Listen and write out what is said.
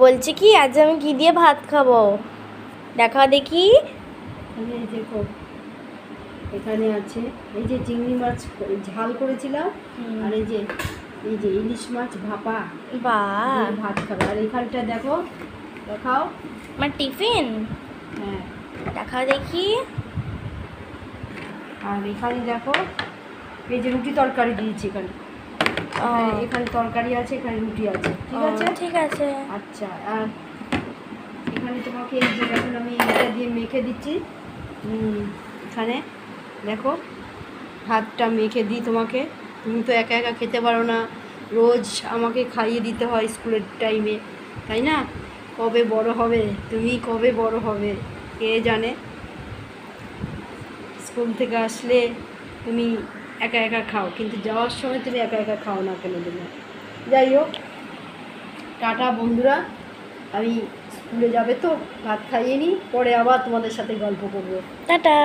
বলছি কি আজ আমি কি দিয়ে ভাত খাবো দেখা দেখি। এই দেখো, এখানে আছে এই যে চিংড়ি মাছ ঝাল করেছিলাম, আর এই যে ইলিশ মাছ ভাপা বাহ, দিয়ে ভাত খাবে। আর এখানটা দেখো, দেখাও। আমার টিফিন হ্যাঁ, দেখা দেখি। আর এখানে দেখো, এই যে রুটি তরকারি দিয়েছি এখানে। ও, এখানে তরকারি আছে, এখানে রুটি আছে, ঠিক আছে। ঠিক আছে। আচ্ছা, আর এখানে তোমাকে এই যে এখন আমি এটা দিয়ে মেখে দিচ্ছি। এখানে দেখো, ভাতটা মেখে দিই তোমাকে। তুমি তো একা একা খেতে পারো না, রোজ আমাকে খাইয়ে দিতে হয় স্কুলের টাইমে, তাই না? কবে বড় হবে তুমি, কবে বড় হবে কে জানে। স্কুল থেকে আসলে তুমি একা একা খাও, কিন্তু যাওয়ার সময় তুমি একা একা খাও না কেন দিলে। যাই হোক, টাটা বন্ধুরা, আমি স্কুলে যাবে তো ভাত খাইয়ে নিই, পরে আবার তোমাদের সাথে গল্প করবো। টাটা।